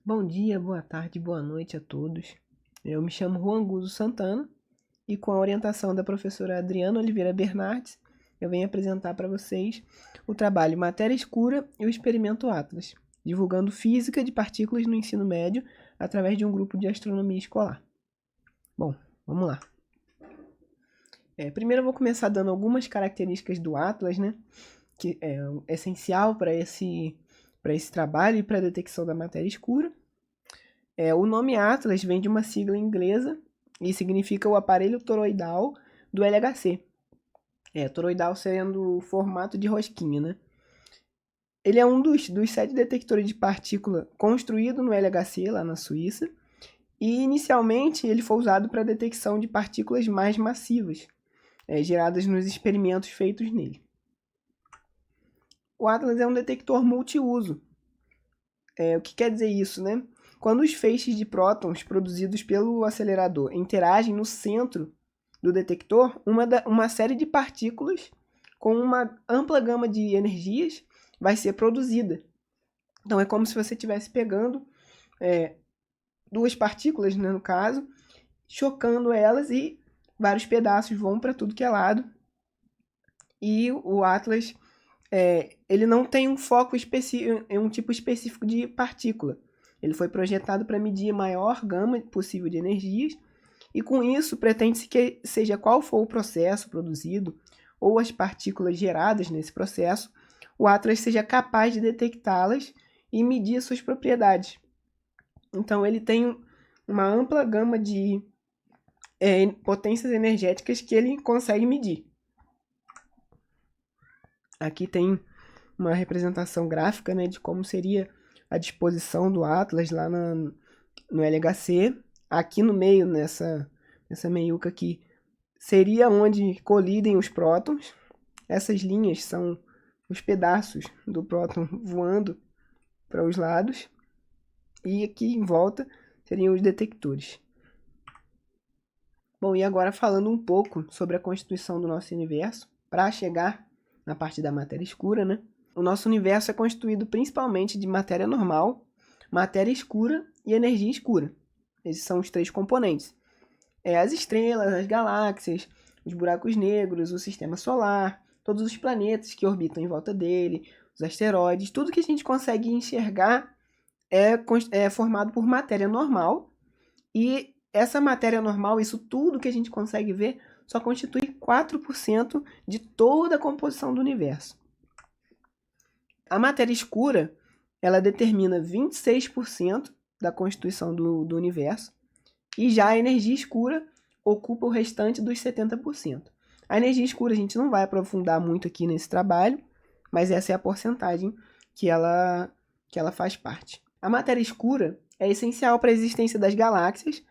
Bom dia, boa tarde, boa noite a todos. Eu me chamo Juan Guzo Santana e, com a orientação da professora Adriana Oliveira Bernardes, eu venho apresentar para vocês o trabalho Matéria Escura e o Experimento Atlas, divulgando física de partículas no ensino médio através de um grupo de astronomia escolar. Bom, vamos lá. Primeiro eu vou começar dando algumas características do Atlas, né, que é essencial para esse trabalho e para a detecção da matéria escura. O nome Atlas vem de uma sigla inglesa e significa o aparelho toroidal do LHC. Toroidal sendo o formato de rosquinha, né? Ele é um dos 7 detectores de partícula construído no LHC, lá na Suíça, e inicialmente ele foi usado para a detecção de partículas mais massivas, geradas nos experimentos feitos nele. O Atlas é um detector multiuso. O que quer dizer isso, né? Quando os feixes de prótons produzidos pelo acelerador interagem no centro do detector, uma série de partículas com uma ampla gama de energias vai ser produzida. Então é como se você estivesse pegando duas partículas, né, no caso, chocando elas e vários pedaços vão para tudo que é lado. E o Atlas ele não tem um foco específico, um tipo específico de partícula. Ele foi projetado para medir a maior gama possível de energias e, com isso, pretende-se que, seja qual for o processo produzido ou as partículas geradas nesse processo, o Atlas seja capaz de detectá-las e medir suas propriedades. Então, ele tem uma ampla gama de potências energéticas que ele consegue medir. Aqui tem uma representação gráfica, né, de como seria a disposição do Atlas lá no LHC. Aqui no meio, nessa meiuca aqui, seria onde colidem os prótons. Essas linhas são os pedaços do próton voando para os lados. E aqui em volta seriam os detectores. Bom, e agora falando um pouco sobre a constituição do nosso universo, para chegar na parte da matéria escura, né? O nosso universo é constituído principalmente de matéria normal, matéria escura e energia escura. Esses são os 3 componentes. As estrelas, as galáxias, os buracos negros, o sistema solar, todos os planetas que orbitam em volta dele, os asteroides, tudo que a gente consegue enxergar é formado por matéria normal. E essa matéria normal, isso tudo que a gente consegue ver, só constitui 4% de toda a composição do universo. A matéria escura, ela determina 26% da constituição do universo, e já a energia escura ocupa o restante dos 70%. A energia escura a gente não vai aprofundar muito aqui nesse trabalho, mas essa é a porcentagem que ela faz parte. A matéria escura é essencial para a existência das galáxias,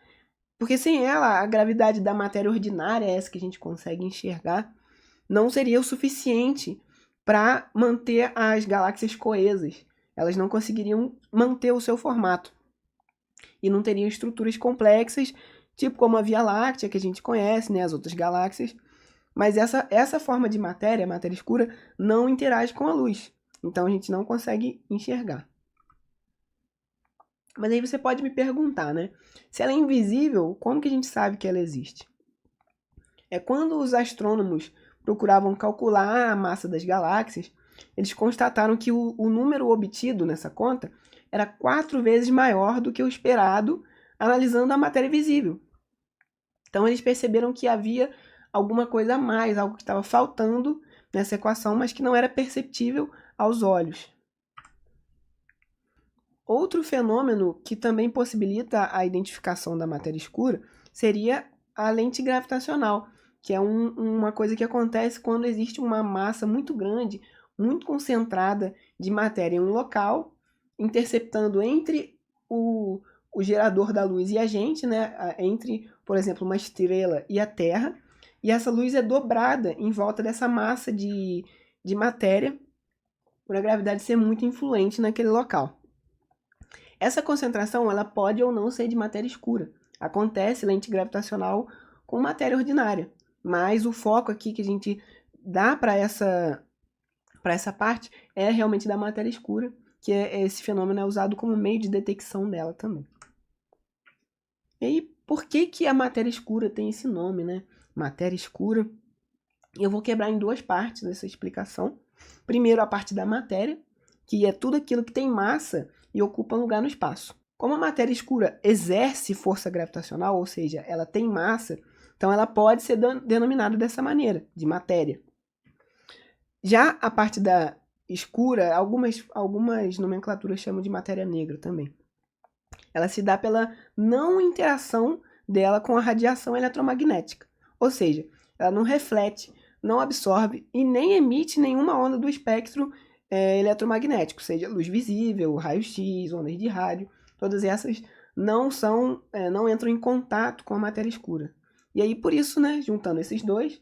porque sem ela, a gravidade da matéria ordinária, essa que a gente consegue enxergar, não seria o suficiente para manter as galáxias coesas. Elas não conseguiriam manter o seu formato e não teriam estruturas complexas, tipo como a Via Láctea, que a gente conhece, né, as outras galáxias. Mas essa forma de matéria, a matéria escura, não interage com a luz. Então a gente não consegue enxergar. Mas aí você pode me perguntar, né? Se ela é invisível, como que a gente sabe que ela existe? Quando os astrônomos procuravam calcular a massa das galáxias, eles constataram que o número obtido nessa conta era 4 vezes maior do que o esperado, analisando a matéria visível. Então eles perceberam que havia alguma coisa a mais, algo que estava faltando nessa equação, mas que não era perceptível aos olhos. Outro fenômeno que também possibilita a identificação da matéria escura seria a lente gravitacional, que é uma coisa que acontece quando existe uma massa muito grande, muito concentrada de matéria em um local, interceptando entre o gerador da luz e a gente, né? Entre, por exemplo, uma estrela e a Terra, e essa luz é dobrada em volta dessa massa de matéria, por a gravidade ser muito influente naquele local. Essa concentração ela pode ou não ser de matéria escura. Acontece lente gravitacional com matéria ordinária, mas o foco aqui que a gente dá para essa parte é realmente da matéria escura, que esse fenômeno é usado como meio de detecção dela também. E aí, por que a matéria escura tem esse nome, né? Matéria escura. Eu vou quebrar em duas partes essa explicação. Primeiro, a parte da matéria, que é tudo aquilo que tem massa e ocupa lugar no espaço. Como a matéria escura exerce força gravitacional, ou seja, ela tem massa, então ela pode ser denominada dessa maneira, de matéria. Já a parte da escura, algumas nomenclaturas chamam de matéria negra também. Ela se dá pela não interação dela com a radiação eletromagnética, ou seja, ela não reflete, não absorve e nem emite nenhuma onda do espectro eletromagnético, seja luz visível, raio-x, ondas de rádio, todas essas não entram em contato com a matéria escura. E aí, por isso, né, juntando esses dois,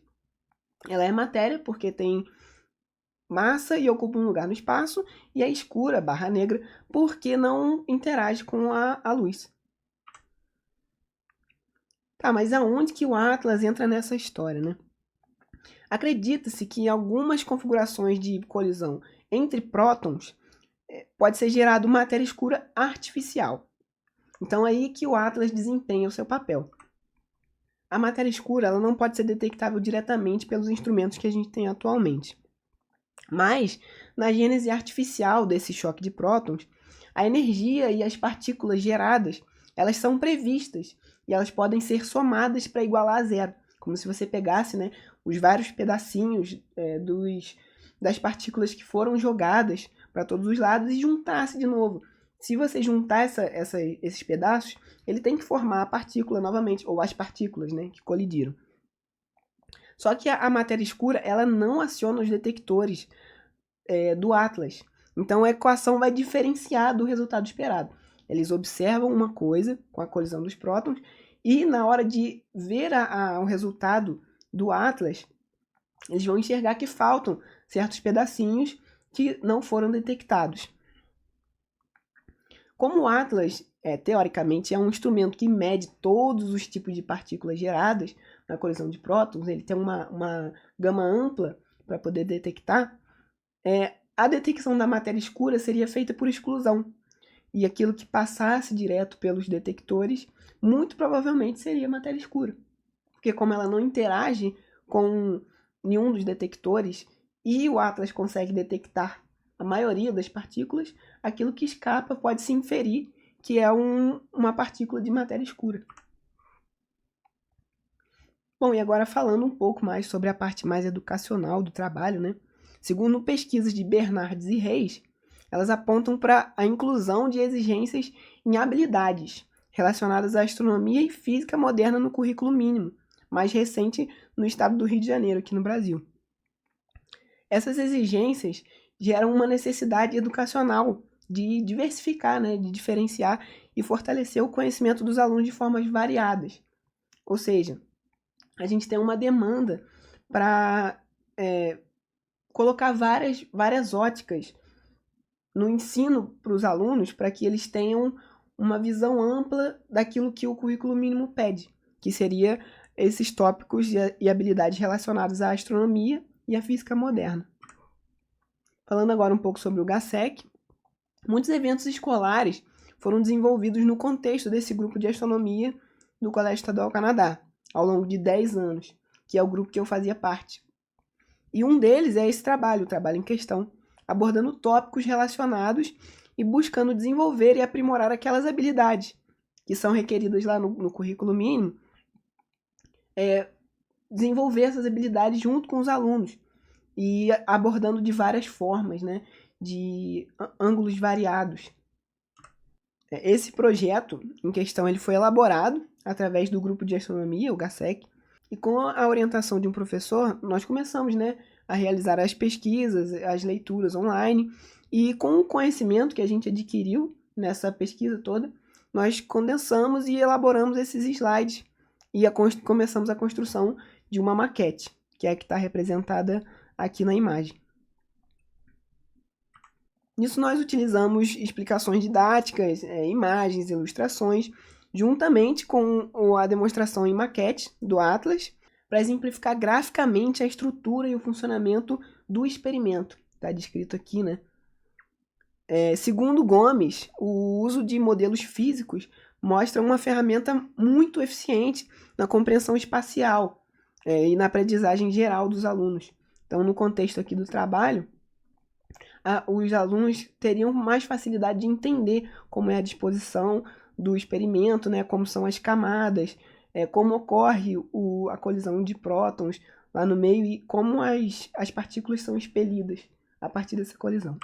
ela é matéria porque tem massa e ocupa um lugar no espaço, e é escura, barra negra, porque não interage com a luz. Tá, mas aonde que o Atlas entra nessa história, né? Acredita-se que em algumas configurações de colisão entre prótons pode ser gerado matéria escura artificial. Então é aí que o Atlas desempenha o seu papel. A matéria escura ela não pode ser detectável diretamente pelos instrumentos que a gente tem atualmente. Mas, na gênese artificial desse choque de prótons, a energia e as partículas geradas, elas são previstas e elas podem ser somadas para igualar a zero. Como se você pegasse, né, os vários pedacinhos das partículas que foram jogadas para todos os lados e juntasse de novo. Se você juntar esses pedaços, ele tem que formar a partícula novamente, ou as partículas, né, que colidiram. Só que a matéria escura ela não aciona os detectores do Atlas. Então a equação vai diferenciar do resultado esperado. Eles observam uma coisa com a colisão dos prótons e na hora de ver o resultado do Atlas, eles vão enxergar que faltam certos pedacinhos que não foram detectados. Como o Atlas, teoricamente, é um instrumento que mede todos os tipos de partículas geradas na colisão de prótons, ele tem uma gama ampla para poder detectar, a detecção da matéria escura seria feita por exclusão. E aquilo que passasse direto pelos detectores, muito provavelmente seria matéria escura. Porque como ela não interage com nenhum dos detectores e o Atlas consegue detectar a maioria das partículas, aquilo que escapa pode-se inferir que é uma partícula de matéria escura. Bom, e agora falando um pouco mais sobre a parte mais educacional do trabalho, né? Segundo pesquisas de Bernardes e Reis, elas apontam para a inclusão de exigências em habilidades relacionadas à astronomia e física moderna no currículo mínimo, mais recente no estado do Rio de Janeiro, aqui no Brasil. Essas exigências geram uma necessidade educacional de diversificar, né, de diferenciar e fortalecer o conhecimento dos alunos de formas variadas. Ou seja, a gente tem uma demanda para colocar várias óticas no ensino para os alunos para que eles tenham uma visão ampla daquilo que o currículo mínimo pede, que seria esses tópicos e habilidades relacionados à astronomia e à física moderna. Falando agora um pouco sobre o GASEC, muitos eventos escolares foram desenvolvidos no contexto desse grupo de astronomia do Colégio Estadual Canadá, ao longo de 10 anos, que é o grupo que eu fazia parte. E um deles é esse trabalho, o trabalho em questão, abordando tópicos relacionados e buscando desenvolver e aprimorar aquelas habilidades que são requeridas lá no currículo mínimo, desenvolver essas habilidades junto com os alunos e abordando de várias formas, né, de ângulos variados. Esse projeto em questão ele foi elaborado através do grupo de astronomia, o GASEC, e com a orientação de um professor, nós começamos, né, a realizar as pesquisas, as leituras online, e com o conhecimento que a gente adquiriu nessa pesquisa toda, nós condensamos e elaboramos esses slides e começamos a construção de uma maquete, que é a que está representada aqui na imagem. Nisso nós utilizamos explicações didáticas, imagens, ilustrações, juntamente com a demonstração em maquete do Atlas, para exemplificar graficamente a estrutura e o funcionamento do experimento. Está descrito aqui, né? Segundo Gomes, o uso de modelos físicos mostra uma ferramenta muito eficiente na compreensão espacial e na aprendizagem geral dos alunos. Então, no contexto aqui do trabalho, os alunos teriam mais facilidade de entender como é a disposição do experimento, né, como são as camadas, como ocorre a colisão de prótons lá no meio e como as partículas são expelidas a partir dessa colisão.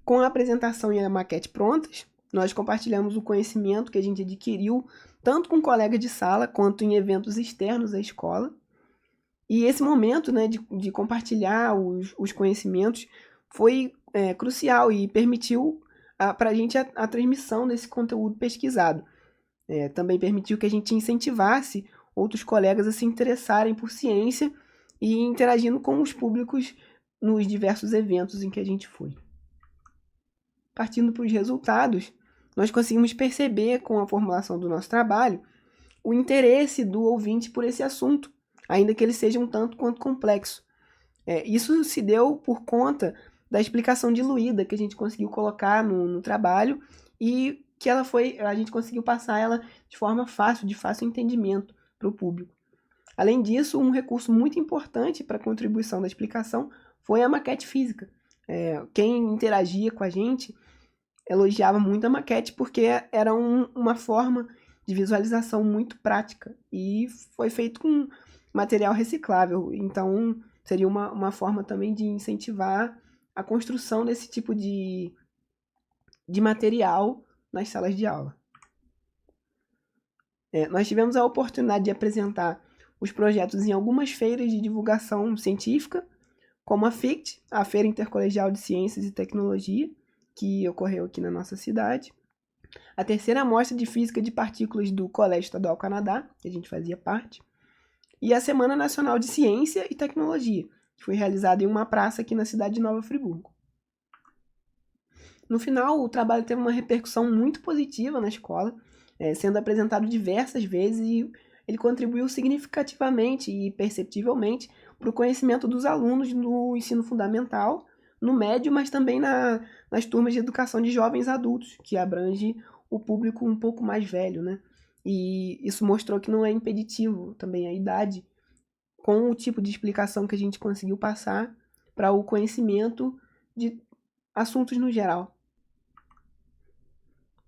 Com a apresentação e a maquete prontas, nós compartilhamos o conhecimento que a gente adquiriu tanto com colegas de sala quanto em eventos externos à escola. E esse momento, né, de compartilhar os conhecimentos foi crucial e permitiu para a gente a transmissão desse conteúdo pesquisado. Também permitiu que a gente incentivasse outros colegas a se interessarem por ciência e interagindo com os públicos nos diversos eventos em que a gente foi. Partindo para os resultados, nós conseguimos perceber com a formulação do nosso trabalho o interesse do ouvinte por esse assunto, ainda que ele seja um tanto quanto complexo. Isso se deu por conta da explicação diluída que a gente conseguiu colocar no trabalho e que a gente conseguiu passar ela de forma fácil, de fácil entendimento para o público. Além disso, um recurso muito importante para a contribuição da explicação foi a maquete física. Quem interagia com a gente elogiava muito a maquete porque era uma forma de visualização muito prática e foi feito com material reciclável. Então, seria uma forma também de incentivar a construção desse tipo de material nas salas de aula. Nós tivemos a oportunidade de apresentar os projetos em algumas feiras de divulgação científica, como a FICT, a Feira Intercolegial de Ciências e Tecnologia, que ocorreu aqui na nossa cidade, a terceira Mostra de Física de Partículas do Colégio Estadual Canadá, que a gente fazia parte, e a Semana Nacional de Ciência e Tecnologia, que foi realizada em uma praça aqui na cidade de Nova Friburgo. No final, o trabalho teve uma repercussão muito positiva na escola, sendo apresentado diversas vezes e ele contribuiu significativamente e perceptivelmente para o conhecimento dos alunos no ensino fundamental, no médio, mas também nas turmas de educação de jovens adultos, que abrange o público um pouco mais velho, né? E isso mostrou que não é impeditivo também a idade, com o tipo de explicação que a gente conseguiu passar para o conhecimento de assuntos no geral.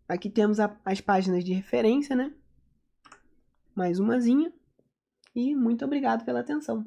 Aqui temos as páginas de referência, né? Mais umazinha. E muito obrigado pela atenção.